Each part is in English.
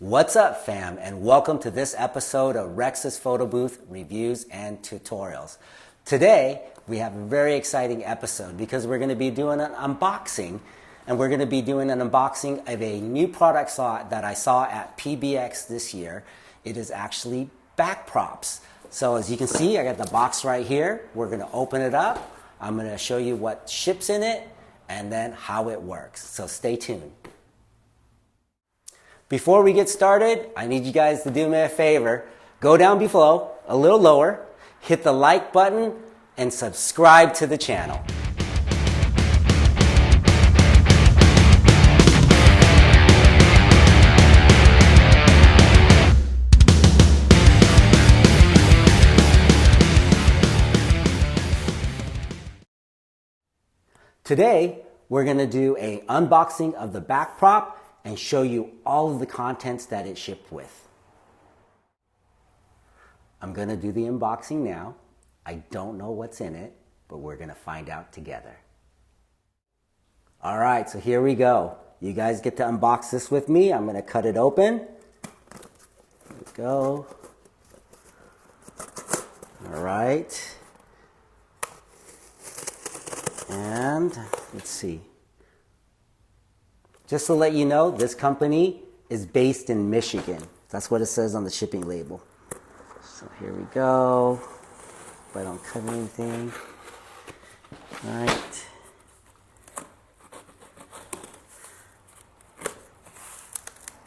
What's up, fam, and welcome to this episode of Rex's Photo Booth Reviews and Tutorials. Today, we have a very exciting episode because we're going to be doing an unboxing, and we're going to be doing an unboxing of a new product that I saw at PBX this year. It is actually Backprops. So as you can see, I got the box right here. We're going to open it up. I'm going to show you what ships in it and then how it works. So stay tuned. Before we get started, I need you guys to do me a favor. Go down below, a little lower, hit the like button, and subscribe to the channel. Today, we're going to do an unboxing of the Backprop and show you all of the contents that it shipped with. I'm going to do the unboxing now. I don't know what's in it, but we're going to find out together. All right, so here we go. You guys get to unbox this with me. I'm going to cut it open. There we go. All right. And let's see. Just to let you know, this company is based in Michigan. That's what it says on the shipping label. So here we go. If I don't cut anything. All right.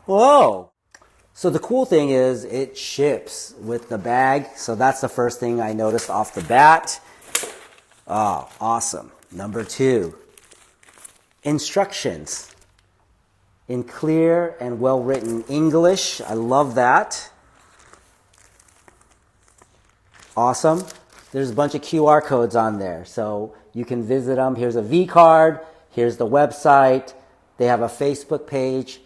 Whoa! So the cool thing is it ships with the bag. So that's the first thing I noticed off the bat. Oh, awesome. Number 2, instructions in clear and well-written English. I love that. Awesome. There's a bunch of QR codes on there, so you can visit them. Here's a V card. Here's the website. They have a Facebook page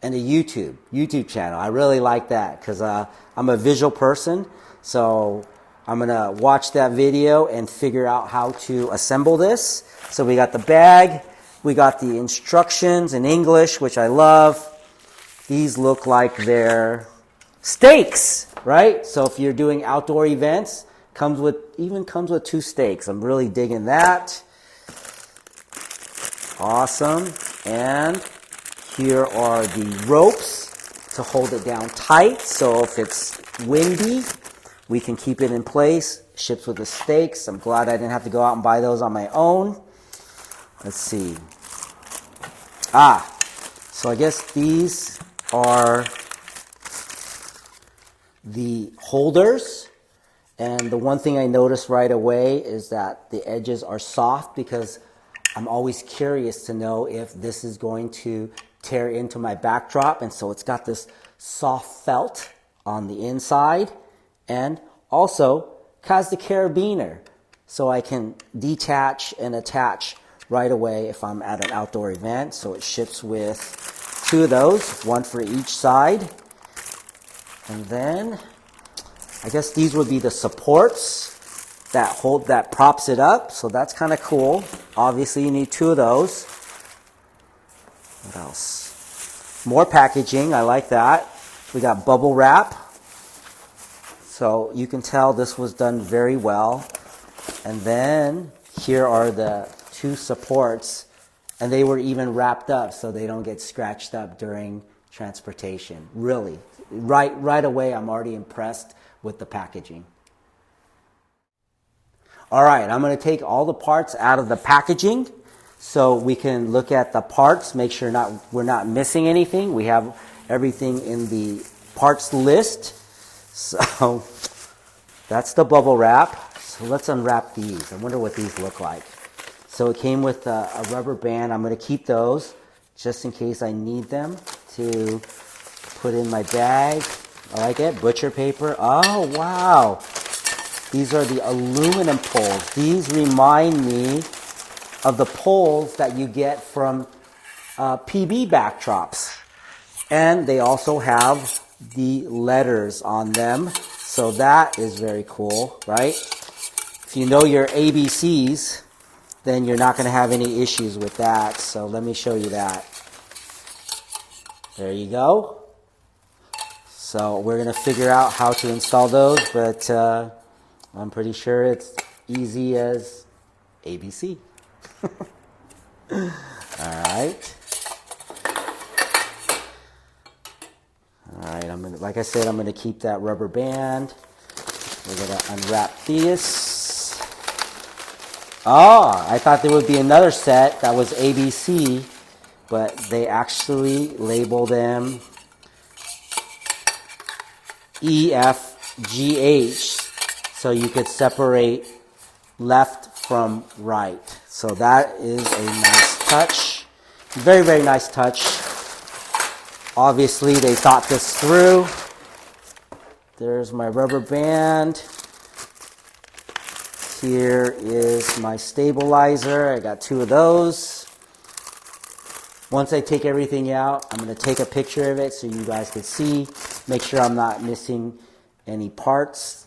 and a YouTube channel. I really like that because I'm a visual person, so I'm going to watch that video and figure out how to assemble this. So we got the bag. We got the instructions in English, which I love. These look like they're stakes, right? So if you're doing outdoor events, comes with 2 stakes. I'm really digging that. Awesome. And here are the ropes to hold it down tight. So if it's windy, we can keep it in place. Ships with the stakes. I'm glad I didn't have to go out and buy those on my own. Let's see. So I guess these are the holders. And the one thing I noticed right away is that the edges are soft because I'm always curious to know if this is going to tear into my backdrop. And so it's got this soft felt on the inside. And also has the carabiner, so I can detach and attach right away if I'm at an outdoor event. So it ships with 2 of those, 1 for each side. And then I guess these would be the supports that props it up. So that's kind of cool. Obviously you need 2 of those. What else? More packaging. I like that. We got bubble wrap. So you can tell this was done very well. And then here are the 2 supports, and they were even wrapped up so they don't get scratched up during transportation. Really, right away, I'm already impressed with the packaging. All right, I'm going to take all the parts out of the packaging so we can look at the parts, make sure we're not missing anything. We have everything in the parts list. So that's the bubble wrap. So let's unwrap these. I wonder what these look like. So it came with a rubber band. I'm going to keep those just in case I need them to put in my bag. I like it. Butcher paper. Oh, wow. These are the aluminum poles. These remind me of the poles that you get from PB backdrops. And they also have the letters on them. So that is very cool, right? If you know your ABCs, then you're not going to have any issues with that. So let me show you that. There you go. So we're going to figure out how to install those, but I'm pretty sure it's easy as ABC. All right. All right, like I said, I'm gonna keep that rubber band. We're gonna unwrap this. Oh, I thought there would be another set that was ABC, but they actually label them E, F, G, H, so you could separate left from right. So that is a nice touch. Very, very nice touch. Obviously, they thought this through. There's my rubber band. Here is my stabilizer. I got 2 of those. Once I take everything out, I'm going to take a picture of it so you guys can see. Make sure I'm not missing any parts.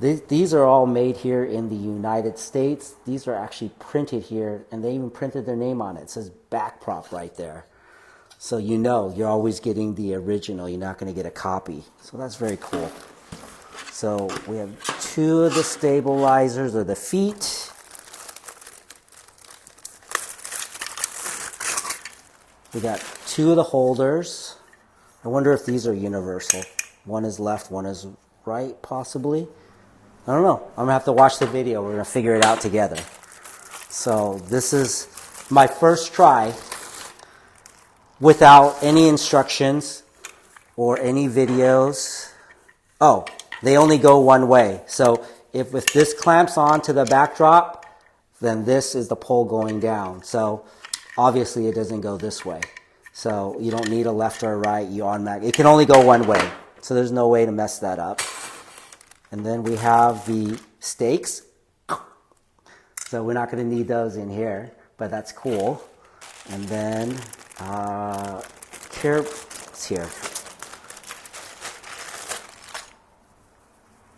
These are all made here in the United States. These are actually printed here, and they even printed their name on it. It says Backprop right there. So you know you're always getting the original. You're not going to get a copy. So that's very cool. So we have 2 of the stabilizers, or the feet. We got 2 of the holders. I wonder if these are universal. One is left, one is right, possibly. I don't know. I'm going to have to watch the video. We're going to figure it out together. So this is my first try without any instructions or any videos. Oh, they only go one way. So if this clamps on to the backdrop, then this is the pole going down. So obviously it doesn't go this way. So you don't need a left or a right. It can only go one way. So there's no way to mess that up. And then we have the stakes. So we're not going to need those in here, but that's cool. And then it's here.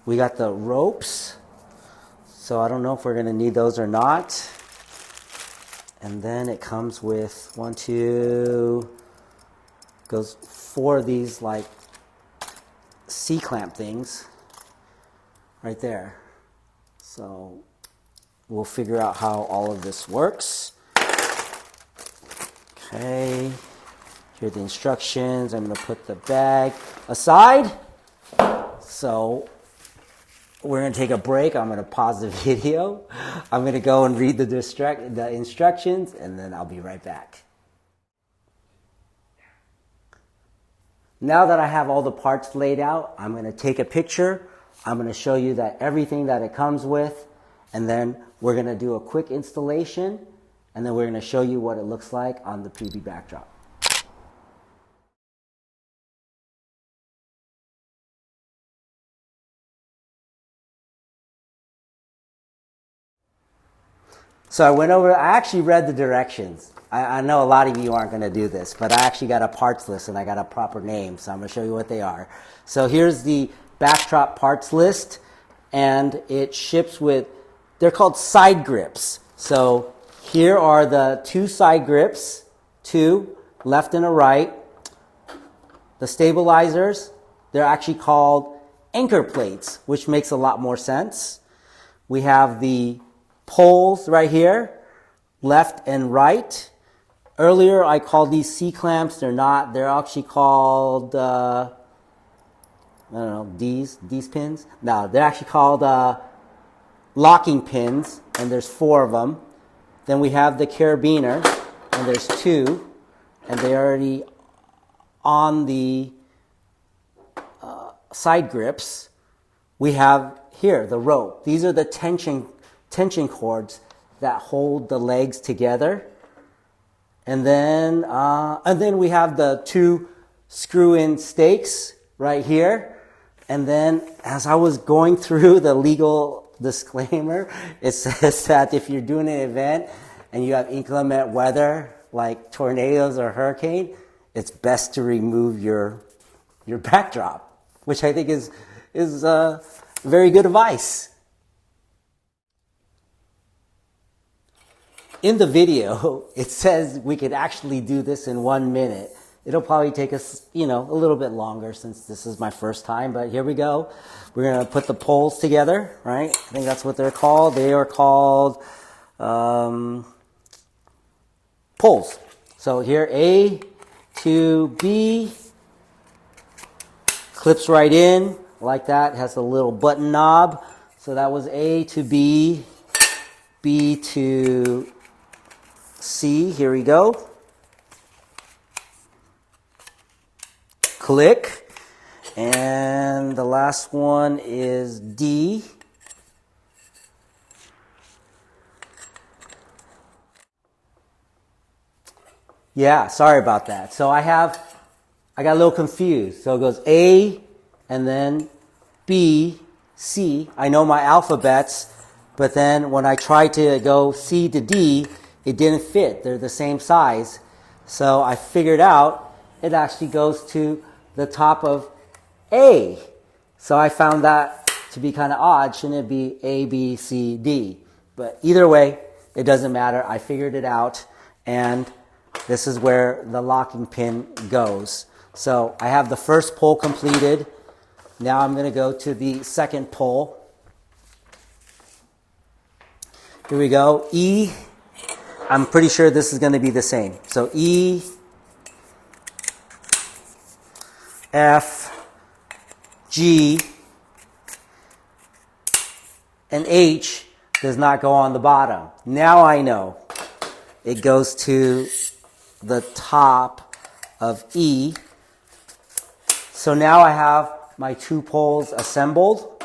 We got the ropes. So I don't know if we're going to need those or not. And then it comes with 1, 2, goes 4 of these like C-clamp things right there. So we'll figure out how all of this works. Okay, here are the instructions. I'm going to put the bag aside. So we're going to take a break. I'm going to pause the video. I'm going to go and read the instructions, and then I'll be right back. Now that I have all the parts laid out, I'm going to take a picture. I'm going to show you that everything that it comes with, and then we're going to do a quick installation, and then we're going to show you what it looks like on the PB backdrop. So I actually read the directions. I know a lot of you aren't going to do this, but I actually got a parts list and I got a proper name, so I'm going to show you what they are. So here's the backdrop parts list, and it ships with, they're called side grips. So here are the 2 side grips, 2, left and a right. The stabilizers, they're actually called anchor plates, which makes a lot more sense. We have the poles right here, left and right. Earlier I called these C-clamps. They're not. They're actually called, I don't know, these pins? No, they're actually called locking pins, and there's 4 of them. Then we have the carabiner, and there's 2, and they're already on the side grips. We have here the rope. These are the tension cords that hold the legs together. And then we have the 2 screw-in stakes right here. And then as I was going through the legal disclaimer, it says that if you're doing an event and you have inclement weather like tornadoes or hurricane, it's best to remove your backdrop, which I think is very good advice. In the video, it says we could actually do this in 1 minute. It'll probably take us, a little bit longer since this is my first time, but here we go. We're going to put the poles together, right? I think that's what they're called. They are called poles. So here, A to B, clips right in like that. It has a little button knob. So that was A to B, B to C. Here we go. Click. And the last one is D. Yeah, sorry about that. So I got a little confused. So it goes A and then B, C. I know my alphabets, but then when I tried to go C to D, it didn't fit. They're the same size. So I figured out it actually goes to the top of A. So I found that to be kind of odd. Shouldn't it be A, B, C, D? But either way, it doesn't matter. I figured it out, and this is where the locking pin goes. So I have the first pole completed. Now I'm going to go to the second pole. Here we go. E. I'm pretty sure this is going to be the same. So E, F, G, and H does not go on the bottom. Now I know it goes to the top of E. So now I have my two poles assembled.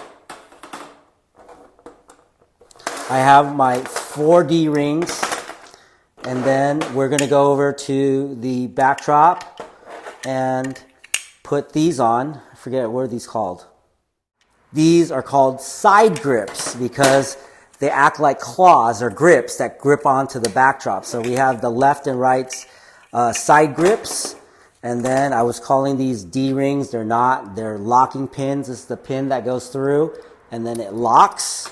I have my 4 D rings, and then we're going to go over to the backdrop and put these on. I forget, what are these called? These are called side grips because they act like claws or grips that grip onto the backdrop. So we have the left and right side grips, and then I was calling these D-rings. They're not. They're locking pins. This is the pin that goes through, and then it locks.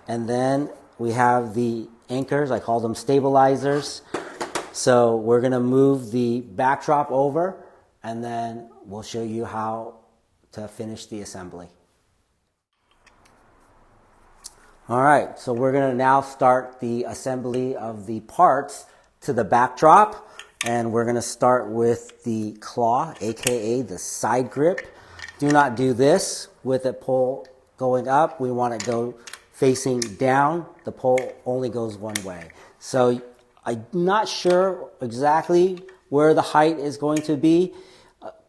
And then we have the anchors. I call them stabilizers. So we're going to move the backdrop over, and then we'll show you how to finish the assembly. All right, so we're going to now start the assembly of the parts to the backdrop, and we're going to start with the claw, aka the side grip. Do not do this with a pole going up. We want it to go facing down. The pole only goes one way. So I'm not sure exactly where the height is going to be,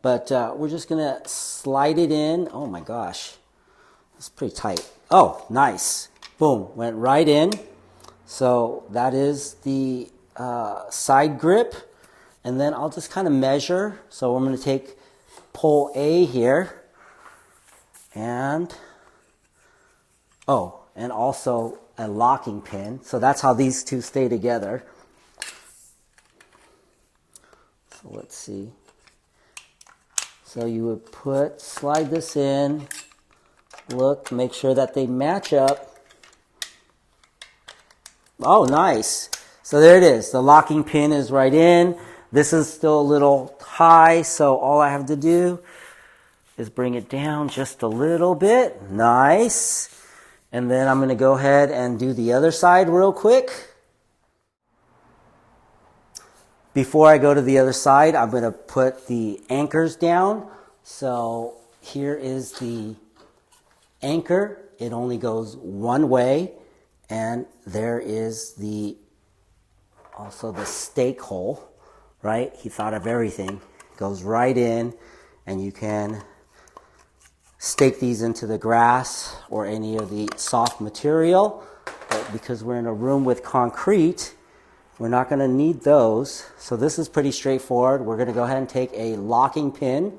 but we're just going to slide it in. Oh my gosh, that's pretty tight. Oh, nice. Boom, went right in. So that is the side grip. And then I'll just kind of measure. So I'm going to take pole A here. And also a locking pin. So that's how these two stay together. So let's see. So you would slide this in. Look, make sure that they match up. Oh, nice. So there it is. The locking pin is right in. This is still a little high, so all I have to do is bring it down just a little bit. Nice. And then I'm going to go ahead and do the other side real quick. Before I go to the other side, I'm going to put the anchors down. So here is the anchor. It only goes one way. And there is also the stake hole, right? He thought of everything. Goes right in, and you can stake these into the grass or any of the soft material. But because we're in a room with concrete, we're not going to need those. So this is pretty straightforward. We're going to go ahead and take a locking pin,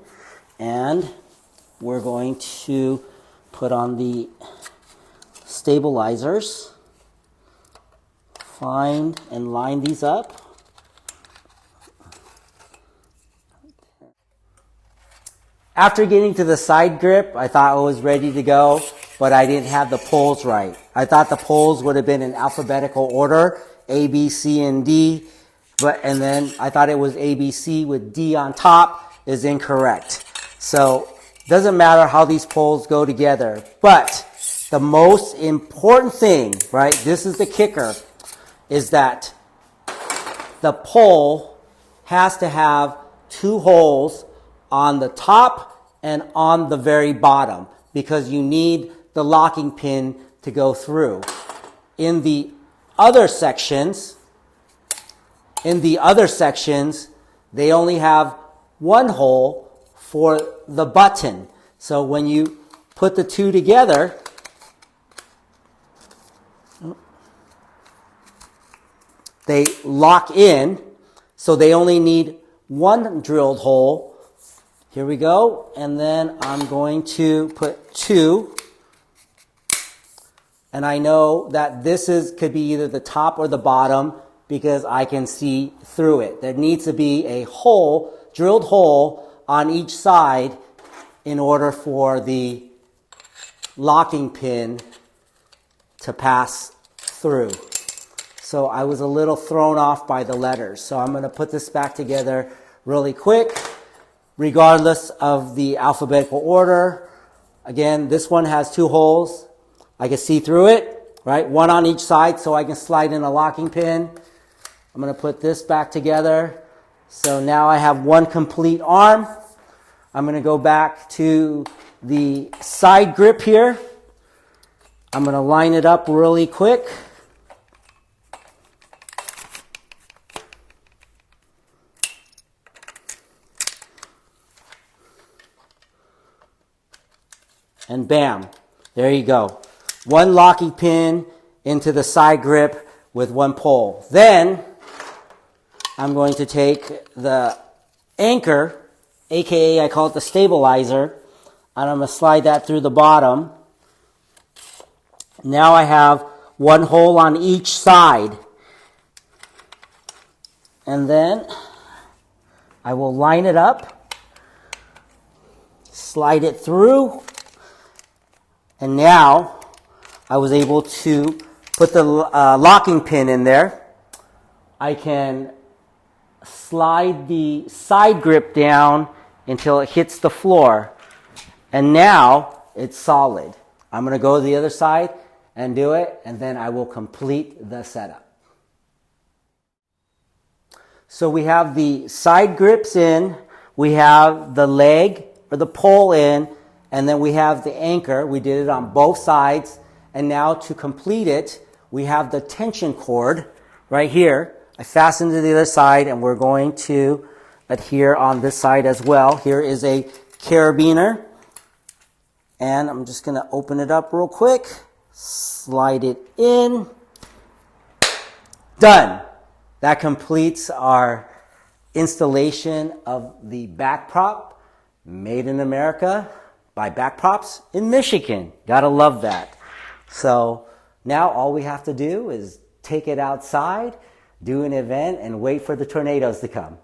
and we're going to put on the stabilizers. Find and line these up. After getting to the side grip, I thought I was ready to go, but I didn't have the poles right. I thought the poles would have been in alphabetical order, A, B, C, and D. and then I thought it was ABC with D on top is incorrect. So doesn't matter how these poles go together, but the most important thing, right, this is the kicker, is that the pole has to have 2 holes on the top and on the very bottom because you need the locking pin to go through. In the other sections, they only have 1 hole for the button. So when you put the 2 together, they lock in, so they only need 1 drilled hole. Here we go, and then I'm going to put 2. And I know that this could be either the top or the bottom because I can see through it. There needs to be a hole, drilled hole on each side in order for the locking pin to pass through. So I was a little thrown off by the letters. So I'm going to put this back together really quick, regardless of the alphabetical order. Again, this one has 2 holes. I can see through it, right? 1 on each side so I can slide in a locking pin. I'm going to put this back together. So now I have 1 complete arm. I'm going to go back to the side grip here. I'm going to line it up really quick. And bam, there you go. 1 locking pin into the side grip with 1 pole. Then I'm going to take the anchor, aka I call it the stabilizer, and I'm going to slide that through the bottom. Now I have 1 hole on each side. And then I will line it up, slide it through, and now I was able to put the locking pin in there. I can slide the side grip down until it hits the floor. And now it's solid. I'm going to go to the other side and do it, and then I will complete the setup. So we have the side grips in, we have the leg or the pole in, and then we have the anchor. We did it on both sides. And now to complete it, we have the tension cord right here. I fastened to the other side, and we're going to adhere on this side as well. Here is a carabiner. And I'm just going to open it up real quick. Slide it in. Done. That completes our installation of the Backprop, made in America by Backprops in Michigan. Gotta love that. So now all we have to do is take it outside, do an event, and wait for the tornadoes to come.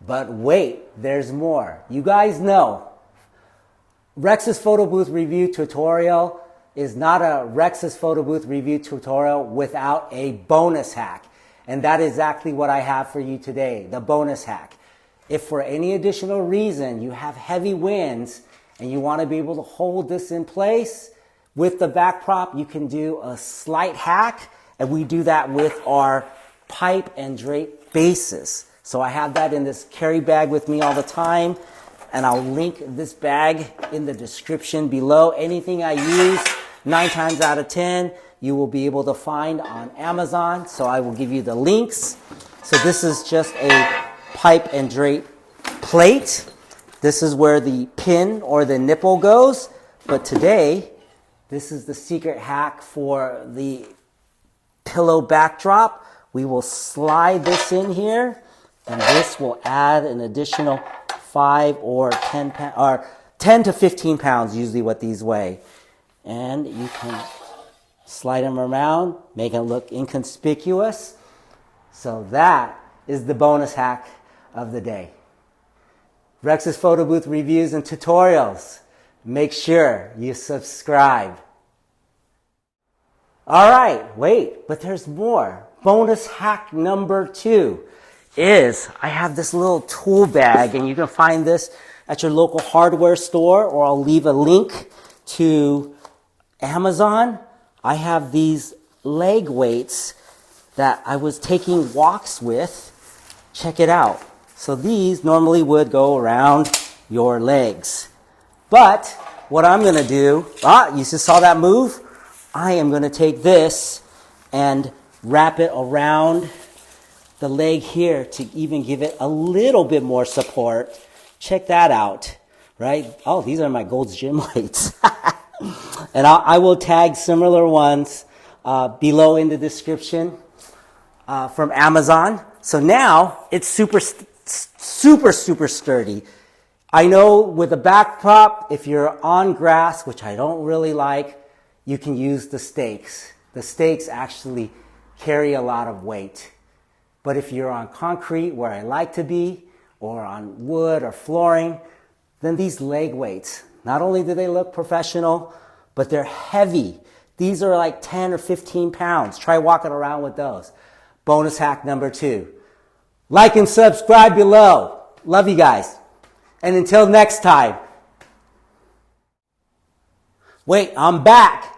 But wait, there's more. You guys know Rex's photo booth review tutorial is not a Rex's photo booth review tutorial without a bonus hack. And that is exactly what I have for you today, the bonus hack. If for any additional reason you have heavy winds and you want to be able to hold this in place with the Backprop, you can do a slight hack, and we do that with our pipe and drape bases. So I have that in this carry bag with me all the time, and I'll link this bag in the description below. Anything I use, 9 times out of 10, you will be able to find on Amazon, so I will give you the links. So this is just a pipe and drape plate. This is where the pin or the nipple goes. But today, this is the secret hack for the pillow backdrop. We will slide this in here, and this will add an additional 5 or 10 pounds, or 10 to 15 pounds, usually what these weigh. And you can slide them around, make it look inconspicuous. So that is the bonus hack of the day. Rex's photo booth reviews and tutorials. Make sure you subscribe. All right, wait, but there's more. bonus hack number 2 is I have this little tool bag, and you can find this at your local hardware store, or I'll leave a link to Amazon. I have these leg weights that I was taking walks with. Check it out. So these normally would go around your legs. But what I'm going to do, you just saw that move? I am going to take this and wrap it around the leg here to even give it a little bit more support. Check that out, right? Oh, these are my Gold's Gym weights. And I will tag similar ones below in the description from Amazon. So now it's super sturdy. I know with a backprop, if you're on grass, which I don't really like, you can use the stakes. The stakes actually carry a lot of weight. But if you're on concrete, where I like to be, or on wood or flooring, then these leg weights, not only do they look professional, but they're heavy. These are like 10 or 15 pounds. Try walking around with those. Bonus hack number 2. Like and subscribe below. Love you guys. And until next time. Wait, I'm back.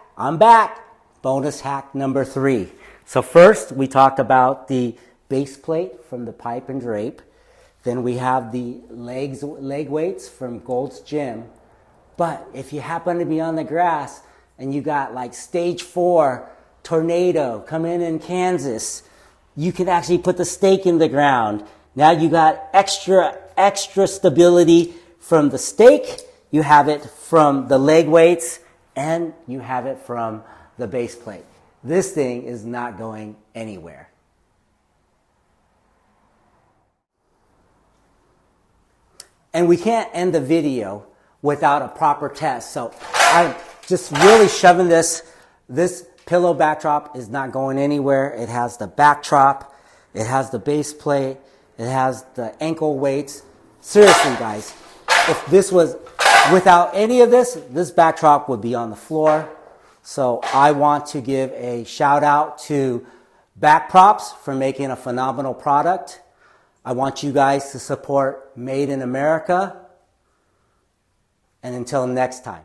Bonus hack number 3. So first, we talked about the base plate from the pipe and drape. Then we have the leg weights from Gold's Gym. But if you happen to be on the grass and you got like stage 4 tornado coming in Kansas, you can actually put the stake in the ground. Now you got extra stability from the stake. You have it from the leg weights, and you have it from the base plate. This thing is not going anywhere. And we can't end the video without a proper test. So I'm just really shoving this pillow backdrop is not going anywhere. It has the backdrop, it has the base plate, it has the ankle weights. Seriously, guys, if this was without any of this backdrop would be on the floor. So I want to give a shout out to Backprops for making a phenomenal product. I want you guys to support Made in America. And until next time.